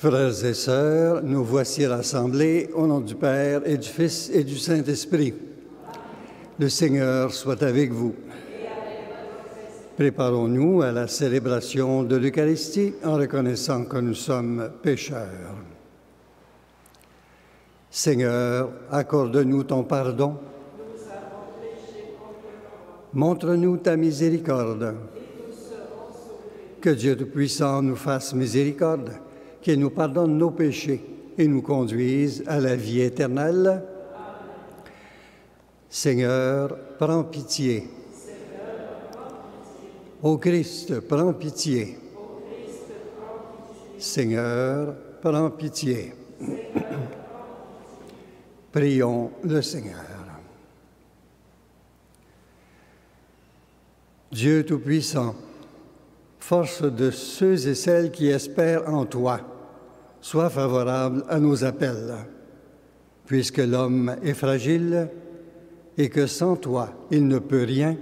Frères et sœurs, nous voici rassemblés au nom du Père et du Fils et du Saint-Esprit. Le Seigneur soit avec vous. Préparons-nous à la célébration de l'Eucharistie en reconnaissant que nous sommes pécheurs. Seigneur, accorde-nous ton pardon. Montre-nous ta miséricorde. Que Dieu Tout-Puissant nous fasse miséricorde, qu'il nous pardonne nos péchés et nous conduise à la vie éternelle. Seigneur, prends pitié. Ô Christ, prends pitié. Seigneur, prends pitié. Prions le Seigneur. Dieu Tout-Puissant, force de ceux et celles qui espèrent en toi, sois favorable à nos appels. Puisque l'homme est fragile et que sans toi, il ne peut rien,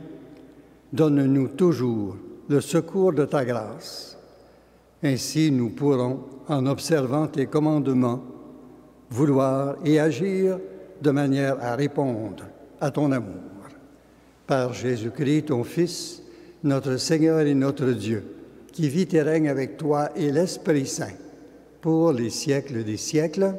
donne-nous toujours le secours de ta grâce. Ainsi, nous pourrons, en observant tes commandements, vouloir et agir de manière à répondre à ton amour. Par Jésus-Christ, ton Fils, notre Seigneur et notre Dieu, qui vit et règne avec toi et l'Esprit Saint, pour les siècles des siècles.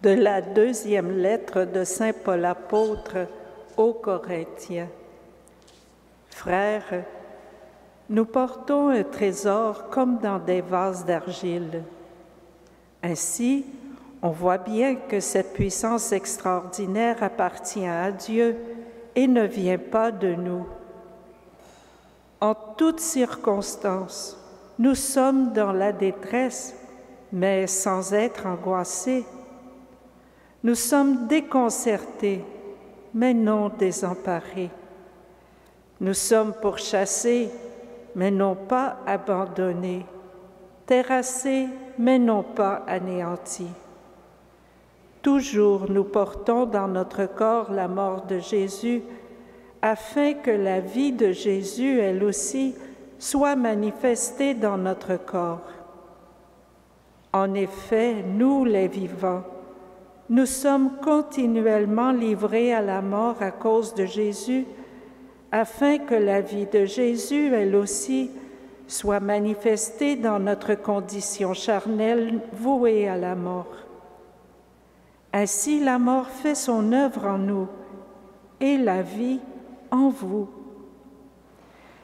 De la deuxième lettre de Saint Paul apôtre aux Corinthiens. Frères, nous portons un trésor comme dans des vases d'argile. Ainsi, on voit bien que cette puissance extraordinaire appartient à Dieu et ne vient pas de nous. En toutes circonstances, nous sommes dans la détresse, mais sans être angoissés. Nous sommes déconcertés, mais non désemparés. Nous sommes pourchassés, mais non pas abandonnés, terrassés, mais non pas anéantis. Toujours nous portons dans notre corps la mort de Jésus, afin que la vie de Jésus, elle aussi, soit manifestée dans notre corps. En effet, nous les vivants, nous sommes continuellement livrés à la mort à cause de Jésus, afin que la vie de Jésus, elle aussi, soit manifestée dans notre condition charnelle vouée à la mort. Ainsi, la mort fait son œuvre en nous et la vie en vous.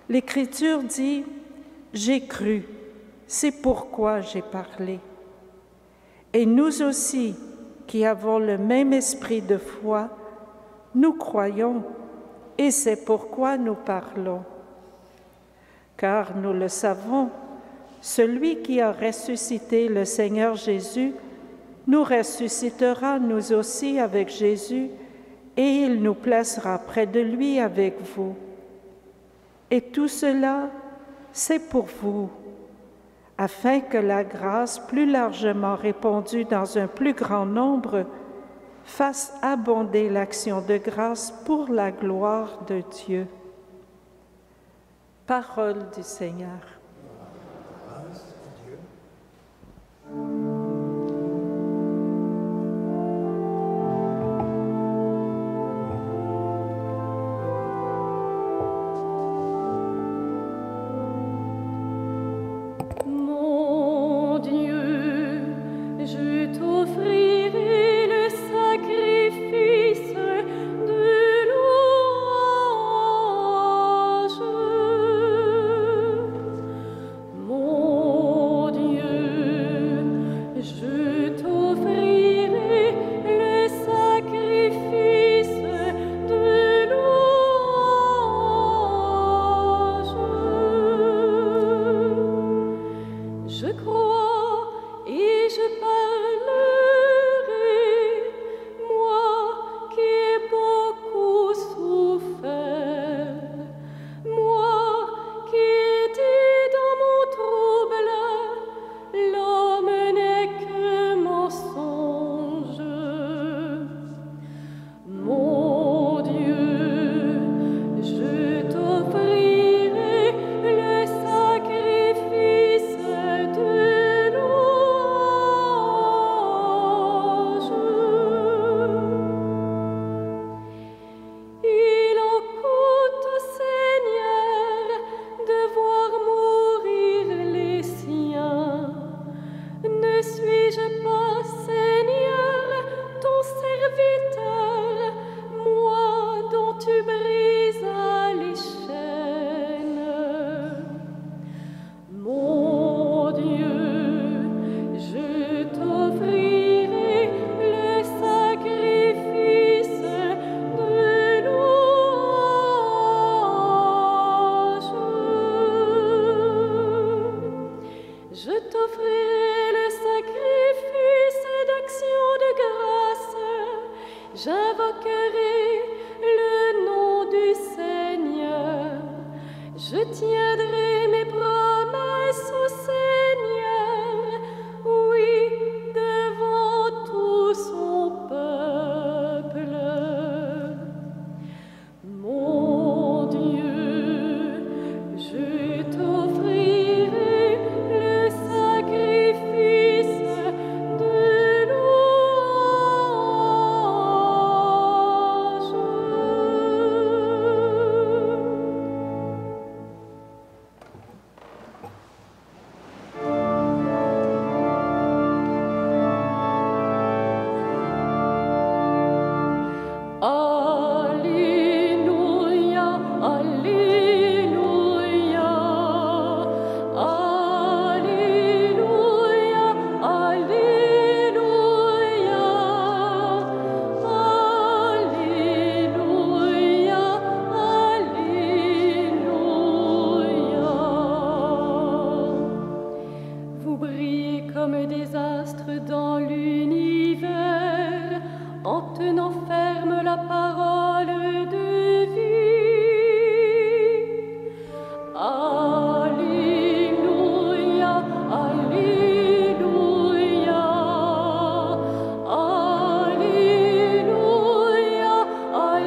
L'Écriture dit « J'ai cru, c'est pourquoi j'ai parlé ». Et nous aussi, qui avons le même esprit de foi, nous croyons et c'est pourquoi nous parlons. Car nous le savons, celui qui a ressuscité le Seigneur Jésus nous ressuscitera nous aussi avec Jésus et il nous placera près de lui avec vous. Et tout cela, c'est pour vous, afin que la grâce plus largement répandue dans un plus grand nombre fasse abonder l'action de grâce pour la gloire de Dieu. Parole du Seigneur. Louange. Je tiendrai mes promesses au Seigneur, oui, devant tout son peuple. Mon Dieu, je t'offrirai le sacrifice de Alléluia, Alléluia, Alléluia, Alléluia, Alléluia, Alléluia. Vous brillez comme des astres dans l'univers, en tenant ferme la parole de vie. Alléluia, Alléluia, Alléluia, Alléluia, Alléluia.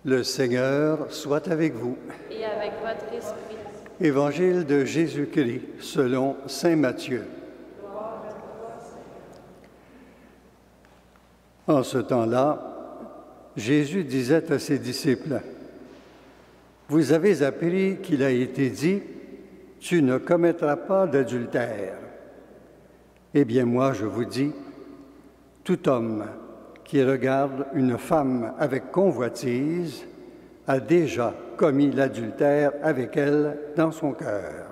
Le Seigneur soit avec vous. Et avec votre esprit. Évangile de Jésus-Christ selon saint Matthieu. En ce temps-là, Jésus disait à ses disciples, « Vous avez appris qu'il a été dit, « Tu ne commettras pas d'adultère. » Eh bien, moi, je vous dis, tout homme qui regarde une femme avec convoitise a déjà commis l'adultère avec elle dans son cœur.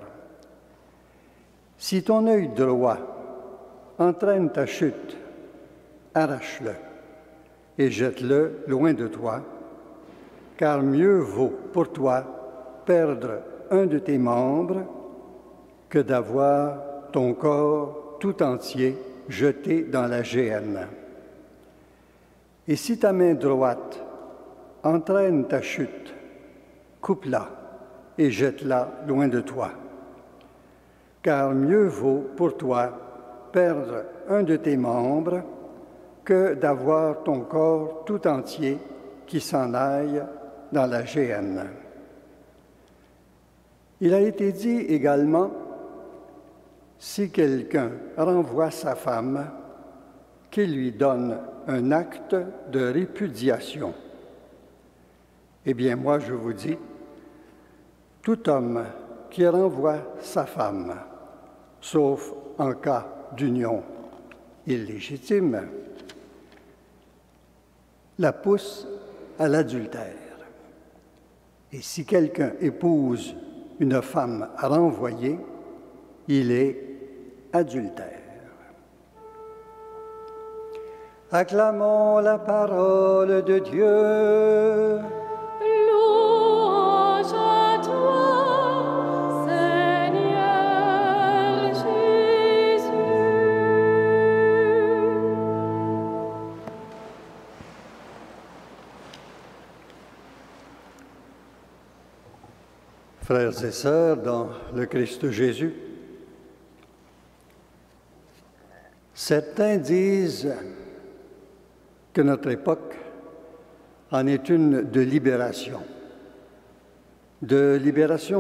Si ton œil droit entraîne ta chute, arrache-le et jette-le loin de toi, car mieux vaut pour toi perdre un de tes membres que d'avoir ton corps tout entier jeté dans la géhenne. Et si ta main droite entraîne ta chute, coupe-la et jette-la loin de toi. Car mieux vaut pour toi perdre un de tes membres que d'avoir ton corps tout entier qui s'en aille dans la géhenne. Il a été dit également, si quelqu'un renvoie sa femme, qu'il lui donne un acte de répudiation. Eh bien, moi, je vous dis, tout homme qui renvoie sa femme, sauf en cas d'union illégitime, la pousse à l'adultère. Et si quelqu'un épouse une femme renvoyée, il est adultère. Acclamons la parole de Dieu. Louange à toi, Seigneur Jésus. Frères et sœurs, dans le Christ Jésus, certains disent que notre époque en est une de libération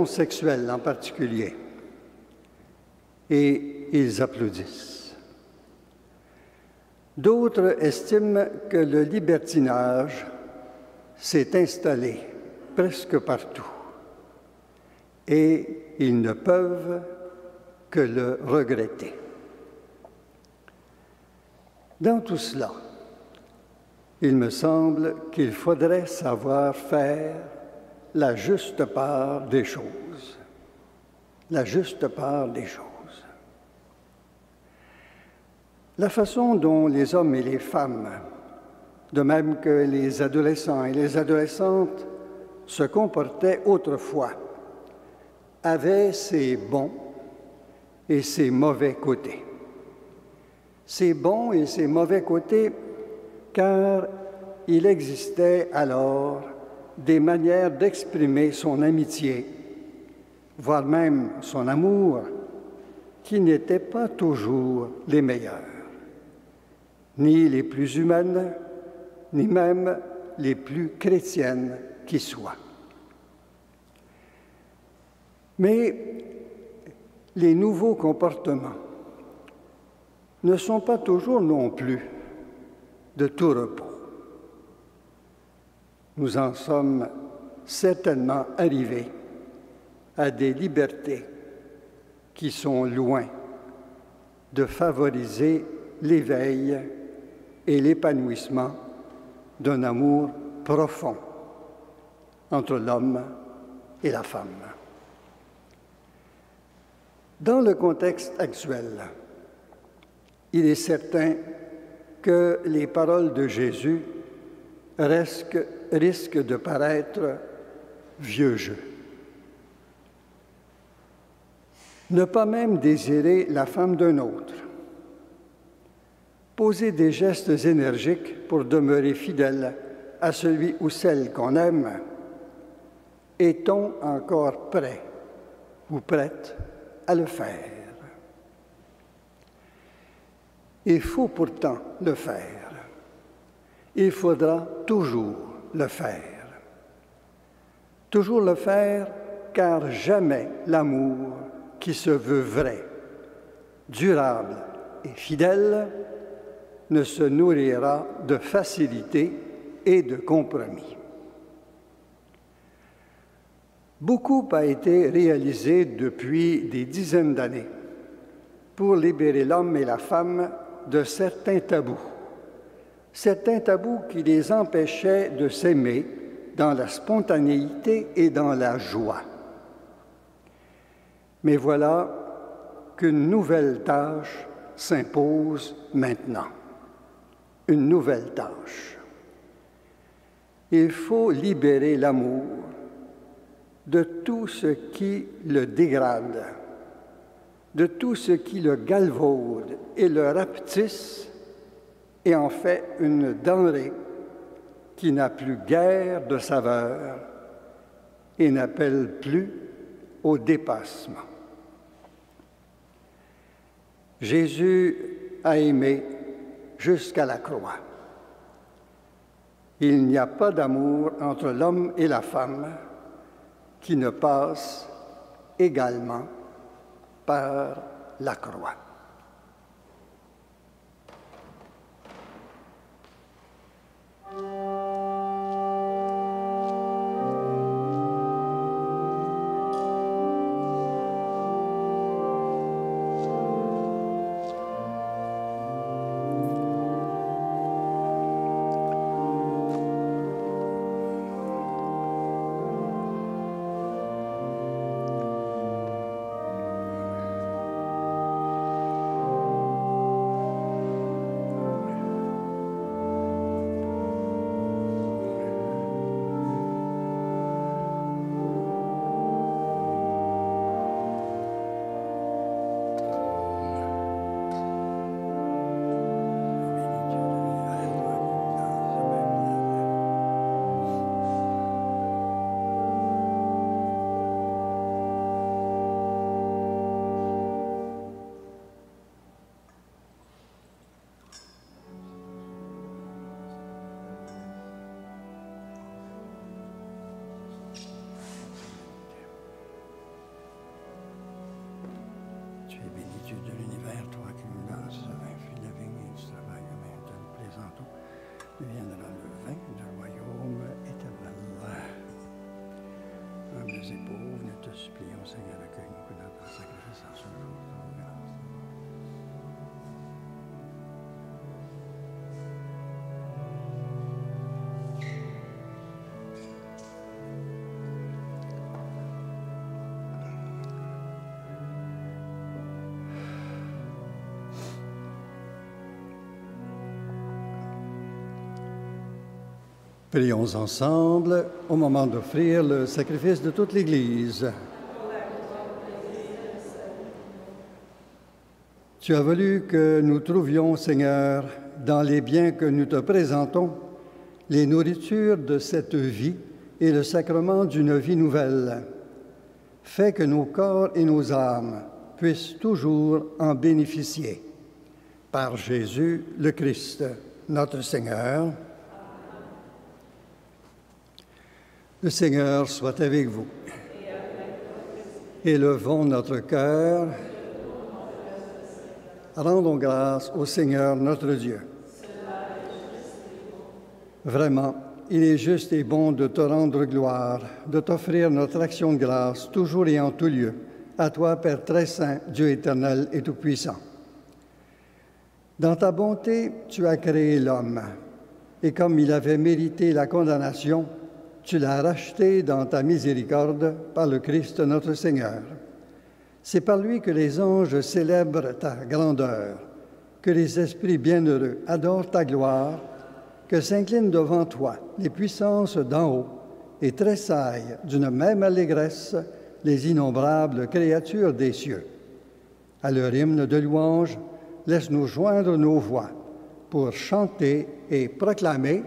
sexuelle en particulier, et ils applaudissent. D'autres estiment que le libertinage s'est installé presque partout, et ils ne peuvent que le regretter. Dans tout cela, il me semble qu'il faudrait savoir faire la juste part des choses. La juste part des choses. La façon dont les hommes et les femmes, de même que les adolescents et les adolescentes, se comportaient autrefois avait ses bons et ses mauvais côtés. Ses bons et ses mauvais côtés, car il existait alors des manières d'exprimer son amitié, voire même son amour, qui n'étaient pas toujours les meilleures, ni les plus humaines, ni même les plus chrétiennes qui soient. Mais les nouveaux comportements ne sont pas toujours non plus de tout repos. Nous en sommes certainement arrivés à des libertés qui sont loin de favoriser l'éveil et l'épanouissement d'un amour profond entre l'homme et la femme. Dans le contexte actuel, il est certain que les paroles de Jésus risquent de paraître vieux jeu. Ne pas même désirer la femme d'un autre, poser des gestes énergiques pour demeurer fidèle à celui ou celle qu'on aime, est-on encore prêt ou prête à le faire? Il faut pourtant le faire. Il faudra toujours le faire. Toujours le faire, car jamais l'amour qui se veut vrai, durable et fidèle ne se nourrira de facilité et de compromis. Beaucoup a été réalisé depuis des dizaines d'années pour libérer l'homme et la femme de certains tabous qui les empêchaient de s'aimer dans la spontanéité et dans la joie. Mais voilà qu'une nouvelle tâche s'impose maintenant. Une nouvelle tâche. Il faut libérer l'amour de tout ce qui le dégrade, de tout ce qui le galvaude et le rapetisse et en fait une denrée qui n'a plus guère de saveur et n'appelle plus au dépassement. Jésus a aimé jusqu'à la croix. Il n'y a pas d'amour entre l'homme et la femme qui ne passe également par la croix. De l'univers, toi qui nous lances le vin, puis la vigne et du travail humain, te le présentons, deviendra le vin du royaume éternel. Humbles et pauvres, nous te supplions, Seigneur, accueille-nous dans ton sacrifice en ce jour. Prions ensemble au moment d'offrir le sacrifice de toute l'Église. Tu as voulu que nous trouvions, Seigneur, dans les biens que nous te présentons, les nourritures de cette vie et le sacrement d'une vie nouvelle. Fais que nos corps et nos âmes puissent toujours en bénéficier. Par Jésus le Christ, notre Seigneur. Le Seigneur soit avec vous. Élevons notre cœur. Rendons grâce au Seigneur notre Dieu. Vraiment, il est juste et bon de te rendre gloire, de t'offrir notre action de grâce, toujours et en tout lieu, à toi, Père très saint, Dieu éternel et tout-puissant. Dans ta bonté, tu as créé l'homme, et comme il avait mérité la condamnation, tu l'as racheté dans ta miséricorde par le Christ notre Seigneur. C'est par lui que les anges célèbrent ta grandeur, que les esprits bienheureux adorent ta gloire, que s'inclinent devant toi les puissances d'en haut et tressaillent d'une même allégresse les innombrables créatures des cieux. À leur hymne de louange, laisse-nous joindre nos voix pour chanter et proclamer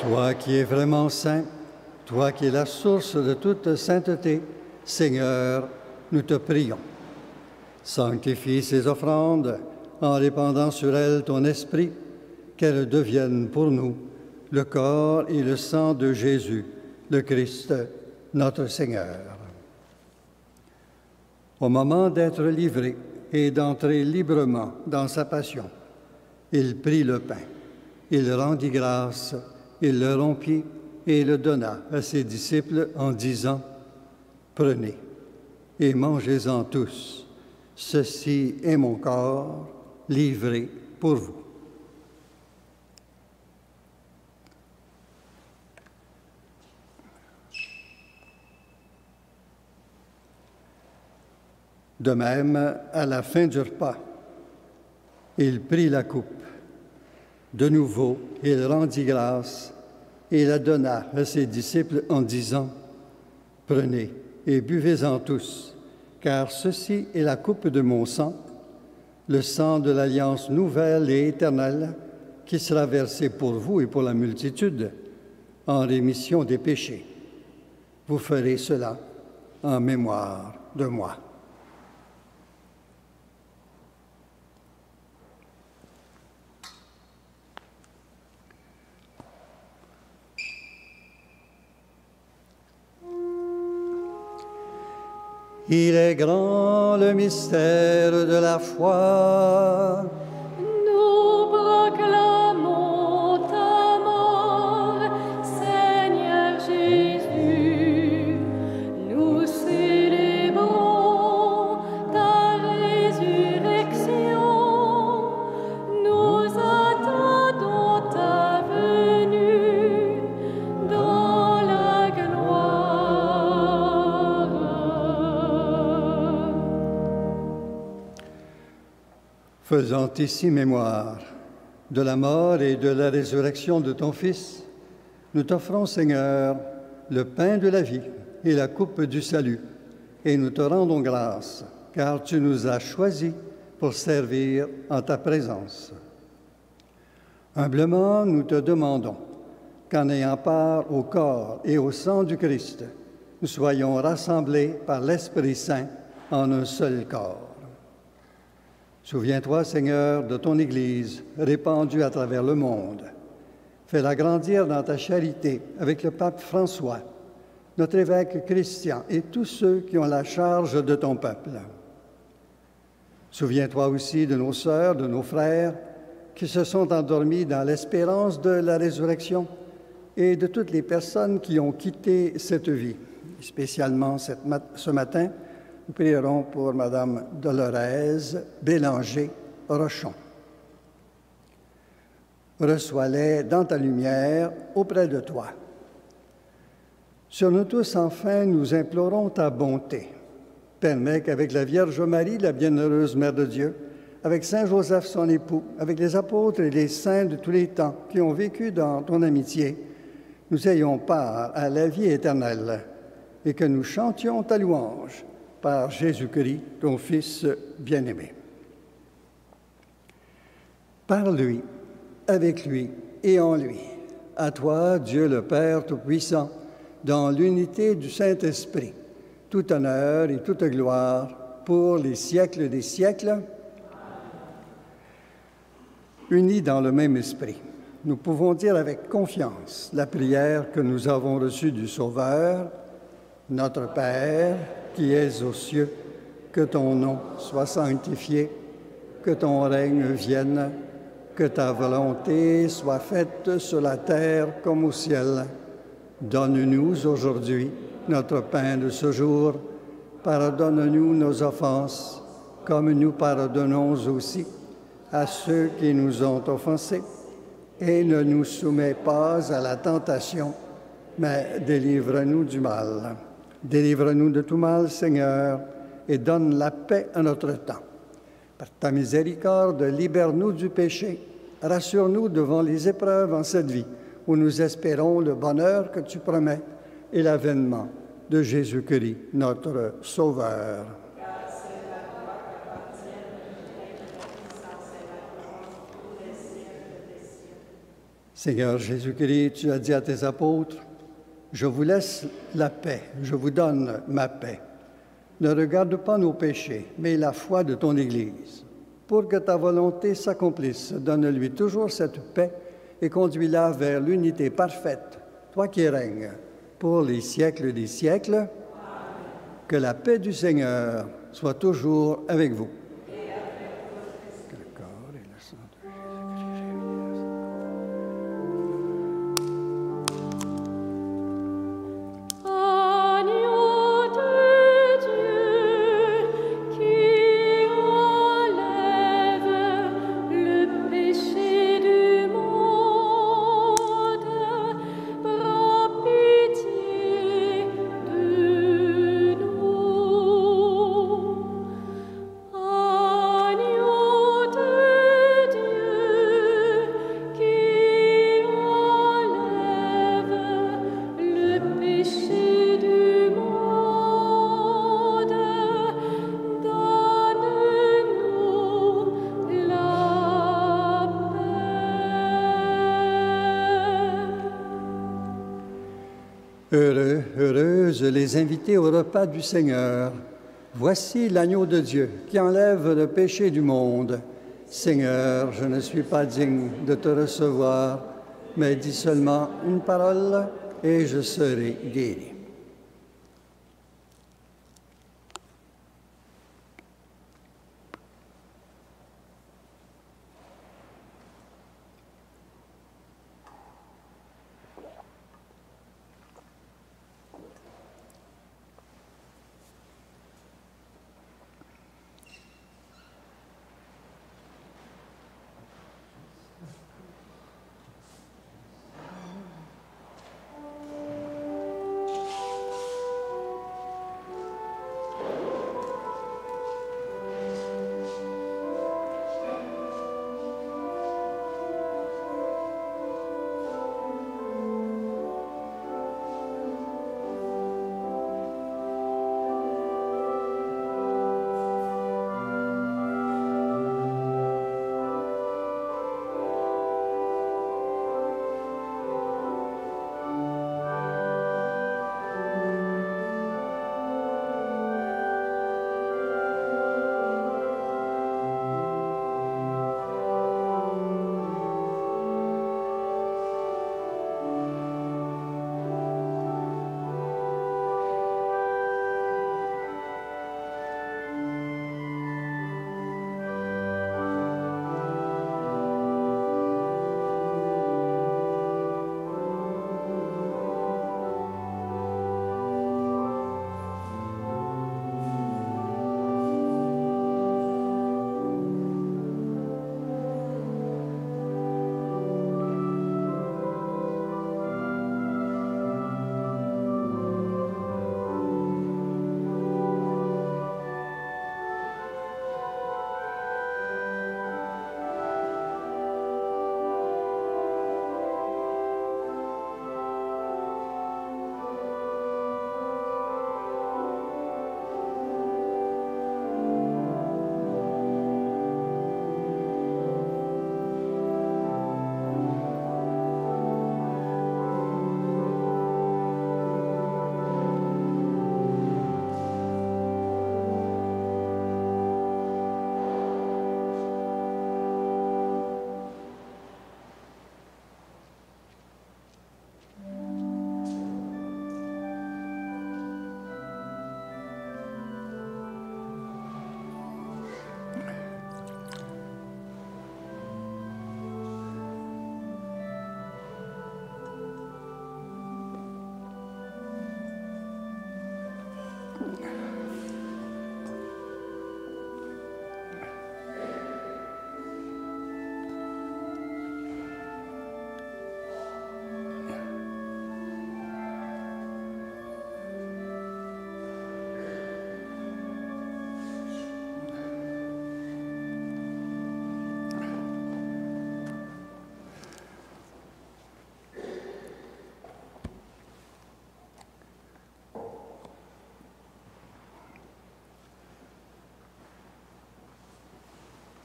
Toi qui es vraiment saint, toi qui es la source de toute sainteté, Seigneur, nous te prions. Sanctifie ces offrandes en répandant sur elles ton esprit, qu'elles deviennent pour nous le corps et le sang de Jésus, le Christ, notre Seigneur. Au moment d'être livré et d'entrer librement dans sa passion, il prit le pain, il rendit grâce, il le rompit et le donna à ses disciples en disant « Prenez et mangez-en tous, ceci est mon corps livré pour vous. » De même, à la fin du repas, il prit la coupe. De nouveau, il rendit grâce et la donna à ses disciples en disant « Prenez et buvez-en tous, car ceci est la coupe de mon sang, le sang de l'alliance nouvelle et éternelle qui sera versé pour vous et pour la multitude en rémission des péchés. Vous ferez cela en mémoire de moi. » Il est grand le mystère de la foi. Nous proclamons ta mort, Seigneur Jésus. Nous célébrons ta résurrection. Nous attendons ta venue dans la gloire. Faisant ici mémoire de la mort et de la résurrection de ton Fils, nous t'offrons, Seigneur, le pain de la vie et la coupe du salut, et nous te rendons grâce, car tu nous as choisis pour servir en ta présence. Humblement, nous te demandons qu'en ayant part au corps et au sang du Christ, nous soyons rassemblés par l'Esprit Saint en un seul corps. Souviens-toi, Seigneur, de ton Église répandue à travers le monde. Fais-la grandir dans ta charité avec le pape François, notre évêque Christian et tous ceux qui ont la charge de ton peuple. Souviens-toi aussi de nos sœurs, de nos frères qui se sont endormis dans l'espérance de la résurrection et de toutes les personnes qui ont quitté cette vie. Spécialement ce matin, nous prierons pour Mme Dolores Bélanger Rochon. Reçois-les dans ta lumière auprès de toi. Sur nous tous, enfin, nous implorons ta bonté. Permets qu'avec la Vierge Marie, la bienheureuse Mère de Dieu, avec Saint Joseph, son époux, avec les apôtres et les saints de tous les temps qui ont vécu dans ton amitié, nous ayons part à la vie éternelle et que nous chantions ta louange par Jésus-Christ, ton Fils bien-aimé. Par lui, avec lui et en lui, à toi, Dieu le Père Tout-Puissant, dans l'unité du Saint-Esprit, tout honneur et toute gloire pour les siècles des siècles. Unis dans le même esprit, nous pouvons dire avec confiance la prière que nous avons reçue du Sauveur. Notre Père, qui es aux cieux, que ton nom soit sanctifié, que ton règne vienne, que ta volonté soit faite sur la terre comme au ciel. Donne-nous aujourd'hui notre pain de ce jour. Pardonne-nous nos offenses, comme nous pardonnons aussi à ceux qui nous ont offensés. Et ne nous soumets pas à la tentation, mais délivre-nous du mal. Délivre-nous de tout mal, Seigneur, et donne la paix à notre temps. Par ta miséricorde, libère-nous du péché. Rassure-nous devant les épreuves en cette vie, où nous espérons le bonheur que tu promets et l'avènement de Jésus-Christ, notre Sauveur. Seigneur Jésus-Christ, tu as dit à tes apôtres, « Je vous laisse la paix, je vous donne ma paix. Ne regarde pas nos péchés, mais la foi de ton Église. Pour que ta volonté s'accomplisse, donne-lui toujours cette paix et conduis-la vers l'unité parfaite, toi qui règnes pour les siècles des siècles. Amen. Que la paix du Seigneur soit toujours avec vous. Que le corps et le sang de Heureux, heureuses les invités au repas du Seigneur. Voici l'agneau de Dieu qui enlève le péché du monde. Seigneur, je ne suis pas digne de te recevoir, mais dis seulement une parole et je serai guéri.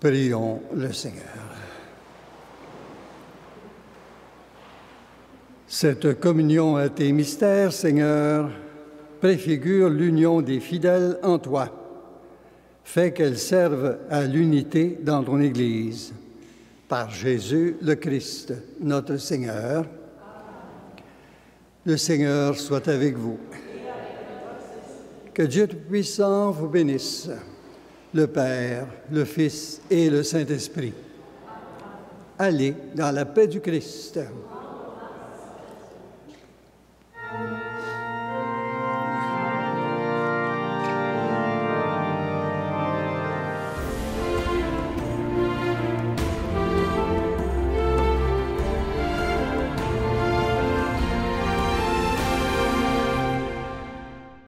Prions le Seigneur. Cette communion à tes mystères, Seigneur, préfigure l'union des fidèles en toi. Fais qu'elle serve à l'unité dans ton Église. Par Jésus le Christ, notre Seigneur. Le Seigneur soit avec vous. Que Dieu Tout-Puissant vous bénisse, le Père, le Fils et le Saint-Esprit. Allez dans la paix du Christ.